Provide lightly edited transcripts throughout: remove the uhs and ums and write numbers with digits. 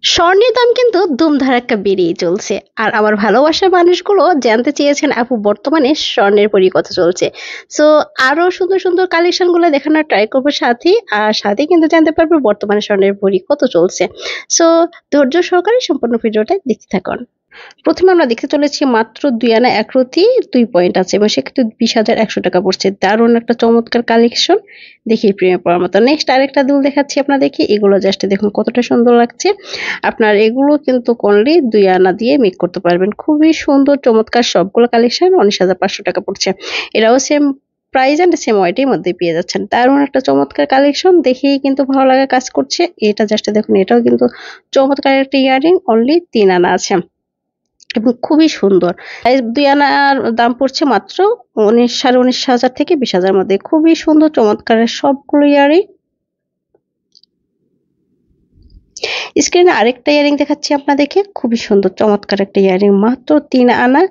স্বর্ণের দাম কিন্তু ধুমধারাক্কা বেড়েই চলছে। আর আমার ভালোবাসার মানুষগুলো জানতে চেয়েছেন আপু বর্তমানে স্বর্ণের পরি কত চলছে। সো আরো সুন্দর সুন্দর কালেকশন গুলো দেখানোর ট্রাই করবো সাথে। আর সাথে কিন্তু জানতে পারবো বর্তমানে স্বর্ণের ভরি কত চলছে। সো ধৈর্য সহকারে সম্পূর্ণ ভিডিওটা দেখতে থাকুন। প্রথমে আমরা দেখতে চলেছি মাত্র ২ আনা ১ রতি ২ পয়েন্ট আছে এবং সেক্ষেত্রে ২০,১০০ টাকা পড়ছে। দারুণ একটা চমৎকার কালেকশন। দেখি প্রেমে পড়ার মতো। নেক্সট আরেকটা দুল দেখাচ্ছি আপনাদেরকে। এগুলো জাস্ট দেখুন কতটা সুন্দর লাগছে। আপনার এগুলো কিন্তু অনলি ২ আনা দিয়ে মেক করতে পারবেন। খুবই সুন্দর চমৎকার সবগুলো কালেকশন ১৯,৫০০ টাকা পড়ছে। এরাও সেম প্রাইস অ্যান্ড সেম ওয়েটের মধ্যে পেয়ে যাচ্ছেন। দারুণ একটা চমৎকার কালেকশন দেখেই কিন্তু ভালো লাগা কাজ করছে। এটা জাস্ট দেখুন এটাও কিন্তু চমৎকার একটা ইয়াররিং অনলি ৩ আনা আছে। এবং খুবই সুন্দর। এই ২ আনার দাম পড়ছে মাত্র ১৯,৫০০ থেকে ২০,০০০ মধ্যে। খুবই সুন্দর চমৎকারের সবগুলো ইয়াররিং। স্ক্রিনে আরেকটা ইয়ারিং দেখাচ্ছি আপনাদেরকে। খুবই সুন্দর চমৎকার একটা ইয়ারিং। মাত্র ৩ আনা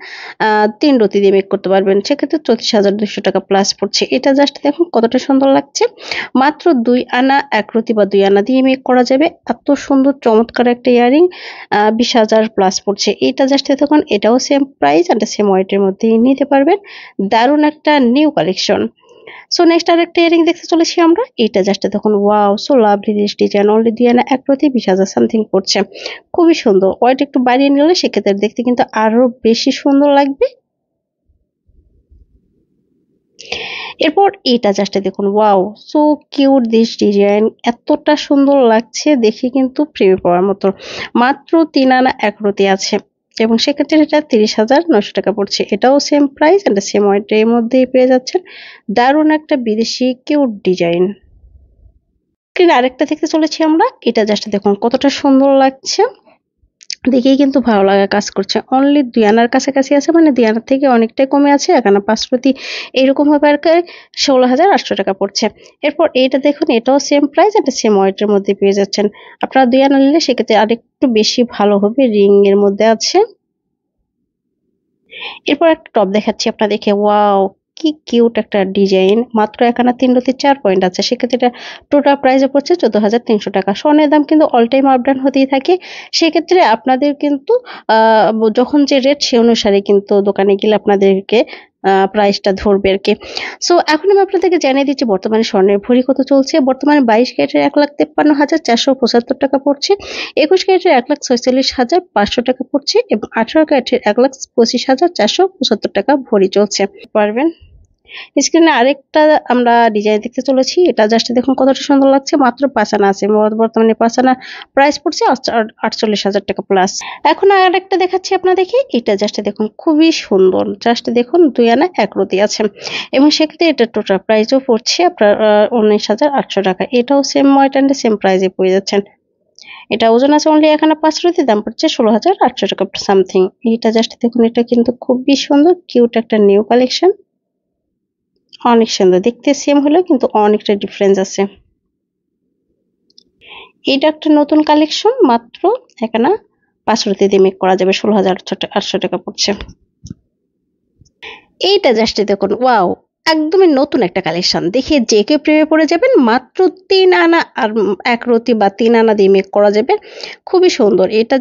৩ রতি দিয়ে মেক করতে পারবেন। সেক্ষেত্রে ৩৪,২০০ টাকা প্লাস পড়ছে। এটা জাস্ট দেখুন কতটা সুন্দর লাগছে। মাত্র ২ আনা ১ রতি বা ২ আনা দিয়ে মেক করা যাবে। এত সুন্দর চমৎকার একটা ইয়ারিং ২০,০০০ প্লাস পড়ছে। এটা জাস্ট দেখুন এটাও সেম প্রাইস অ্যান্ড সেম ওয়েটের মধ্যেই নিতে পারবেন। দারুণ একটা নিউ কালেকশন। সো নেক্সট আরেকটা ইয়ারিং দেখতে চলেছি আমরা। এটা জাস্ট দেখুন wow so lovely this design only ২ আনা ১ রতি ২০,০০০ সামথিং পড়ছে। খুবই সুন্দর। ওয়েট একটু বাড়িয়ে নিলে সেক্ষেত্রে দেখতে কিন্তু আরো বেশি সুন্দর লাগবে। এরপর এটা জাস্ট দেখুন wow so cute this design. এতটা সুন্দর লাগছে দেখে কিন্তু প্রেমে পড়ার মতো। মাত্র ৩ আনা ১ রতি আছে। এবং সেক্ষেত্রে এটা ৩০,৯০০ টাকা পড়ছে। এটাও সেম প্রাইস অ্যান্ড সেম ওয়েটের মধ্যেই পেয়ে যাচ্ছেন। দারুণ একটা বিদেশি কিউট ডিজাইন। স্ক্রিনে আরেকটা দেখতে চলেছি আমরা। এটা জাস্ট দেখুন কতটা সুন্দর লাগছে। দেখেই কিন্তু ভালো লাগা কাজ করছে। অনলি ২ আনার কাছাকাছি আছে মানে ২ আনার থেকে অনেকটাই কমে আছে। ১ আনা ৫ প্রতি এরকম ভাবে আর কি ১৬,৮০০ টাকা পড়ছে। এরপর এইটা দেখুন এটাও সেম প্রাইস এটা সেম ওয়েটের মধ্যে পেয়ে যাচ্ছেন। আপনারা ২ আনা নিলে সেক্ষেত্রে আরেকটু বেশি ভালো হবে। রিং এর মধ্যে আছে। এরপর একটা টপ দেখাচ্ছি আপনাদেরকে। ওয়াও! কি কিউট একটা ডিজাইন। মাত্র ১ আনা ৩ রতি ৪ পয়েন্ট আছে। সেক্ষেত্রে এটা টোটাল প্রাইস এ পড়ছে ১৪,৩০০ টাকা। স্বর্ণের দাম কিন্তু অল টাইম আপ ডাউন হতেই থাকে। সেক্ষেত্রে আপনাদের কিন্তু আ যখন যে রেট সে অনুসারে কিন্তু দোকানে গেলে আপনাদেরকে প্রাইসটা ধরবে আরকি। সো এখন আমি আপনাদেরকে জানিয়ে দিচ্ছি বর্তমানে স্বর্ণের ভরি কত চলছে। বর্তমানে ২২ ক্যারেটের ১,৫৩,৪৪৫ টাকা পড়ছে। ২১ ক্যারেটের ১,৪৬,৫০০ টাকা পড়ছে এবং ১৮ ক্যারেটের ১,২৫,৪৭৫ টাকা ভরি চলছে। পারবেন। স্ক্রিনে আরেকটা আমরা ডিজাইন দেখতে চলেছি। এটা জাস্ট দেখুন কতটা সুন্দর লাগছে। মাত্র ৫ আনা আছে। বর্তমানে ৫ আনা প্রাইস পড়ছে ৪৮,০০০ টাকা প্লাস। এখন আরেকটা দেখাচ্ছি আপনাদেরকে। এটা জাস্ট দেখুন খুবই সুন্দর। জাস্ট দেখুন ২ আনা ১ রতি আছে এবং সেক্ষেত্রে এটার টোটাল প্রাইসও পড়ছে আপনার ১৯,৮০০ টাকা। এটাও সেম ওয়েট অ্যান্ড সেম প্রাইসে পেয়ে যাচ্ছেন। এটা ওজন আছে অনলি ১ আনা ৫ রতি। দাম পড়ছে ১৬,৮০০ টাকা সামথিং। এটা জাস্ট দেখুন এটা কিন্তু খুবই সুন্দর কিউট একটা নিউ কালেকশন। অনেক সুন্দর। দেখতে সেম হলেও কিন্তু অনেকটা ডিফারেন্স আছে। এটা একটা নতুন কালেকশন। মাত্র ১ আনা ৫ রতি দিয়ে মেক করা যাবে। ১৬,৮০০ টাকা পড়ছে। এইটা জাস্ট দেখুন ওয়াও! একদমই নতুন একটা কালেকশন। দেখে যে কেউ প্রেমে পড়ে যাবেন। মাত্র ৩ আনা আর ১ রতি বা ৩ আনা দিয়ে মেক করা যাবে। খুবই সুন্দর। এটা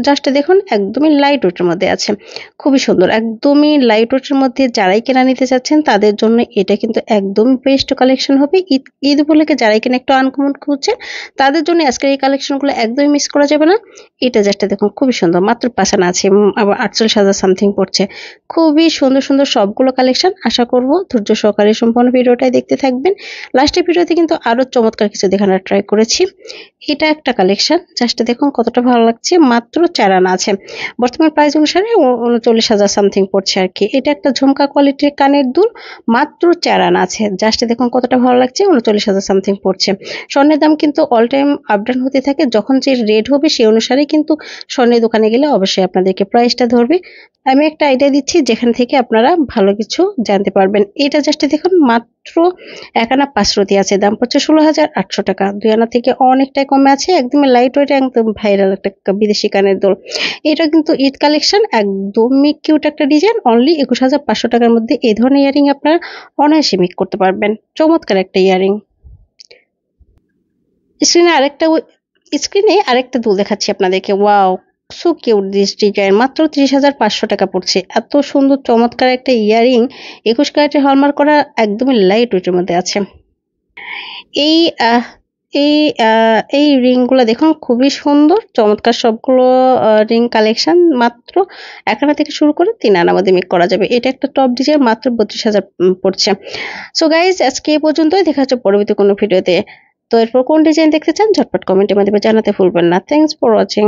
জাস্ট দেখুন একদমই লাইট ওয়েটের মধ্যে আছে। খুবই সুন্দর। একদমই লাইট ওয়েটের মধ্যে যারাই কেনা নিতে চাচ্ছেন তাদের জন্য এটা কিন্তু একদমই বেস্ট কালেকশন হবে। ঈদ উপলক্ষে যারাই কিনা একটু আনকমন খুঁজছেন তাদের জন্য আজকের এই কালেকশনগুলো একদমই মিস করা যাবে না। এটা জাস্ট দেখুন খুবই সুন্দর। মাত্র ৫ আনা আছে এবং আবার ৪৮,০০০ সামথিং পড়ছে। খুবই সুন্দর, সুন্দর সবগুলো কালেকশন। আশা করব ধৈর্য সহকারে সম্পূর্ণ ভিডিওটাই দেখতে থাকবেন। লাস্টের ভিডিওতে কিন্তু আরো চমৎকার কিছু দেখানোর ট্রাই করেছি। এটা একটা কালেকশন। জাস্ট দেখুন কতটা ভালো লাগছে। মাত্র ৪ আনা আছে। বর্তমান প্রাইস অনুসারে ৩৯,০০০ সামথিং পড়ছে আরকি। এটা একটা ঝুমকা কোয়ালিটির কানের দুল। মাত্র ৪ আনা আছে। জাস্ট দেখুন কতটা ভালো লাগছে। ৩৯,০০০ সামথিং পড়ছে। স্বর্ণের দাম কিন্তু অল টাইম আপ ডাউন হতে থাকে। যখন যে রেট হবে সেই অনুসারেই কিন্তু স্বর্ণের দোকানে গেলে অবশ্যই আপনাদেরকে প্রাইসটা ধরবে। আমি একটা আইডিয়া দিচ্ছি যেখান থেকে আপনারা ভালো কিছু জানতে পারবেন। এটা জাস্ট দেখুন মাত্র ১ আনা ৫ রতি আছে। দাম পড়ছে ১৬,৮০০ টাকা। ২ আনা থেকে অনেকটাই কমে আছে। একদমই লাইট ওয়েট একদম ভাইরাল একটা বিদেশি কানের দুল। এটা কিন্তু ঈদ কালেকশন একদমই কিউট একটা ডিজাইন। অনলি ২১,৫০০ টাকার মধ্যে এই ধরনের ইয়ারিং আপনারা অনায়াসে মেক করতে পারবেন। চমৎকার একটা ইয়ারিং। স্ক্রিনে আরেকটা স্ক্রিনে আরেকটা দুল দেখাচ্ছি আপনাদেরকে। Wow, so cute this design. মাত্র ৩০,৫০০ টাকা পড়ছে। এত সুন্দর চমৎকার একটা ইয়ারিং ২১ ক্যারেটের হলমার্ক করা, একদমই লাইট ওয়েটের মধ্যে আছে। এই আহ এই এই রিংগুলো দেখুন খুবই সুন্দর, চমৎকার সবগুলো রিং কালেকশন। মাত্র ১ আনা থেকে শুরু করে ৩ আনার মধ্যে মেক করা যাবে। এটা একটা টপ ডিজাইন, মাত্র ৩২,০০০ পড়ছে। সো গাইজ, আজকে এই পর্যন্তই। দেখা হচ্ছে পরবর্তী কোনো ভিডিওতে। তো এরপর কোন ডিজাইন দেখতে চান ঝটপট কমেন্টের মাধ্যমে জানাতে ভুলবেন না। Thanks for watching.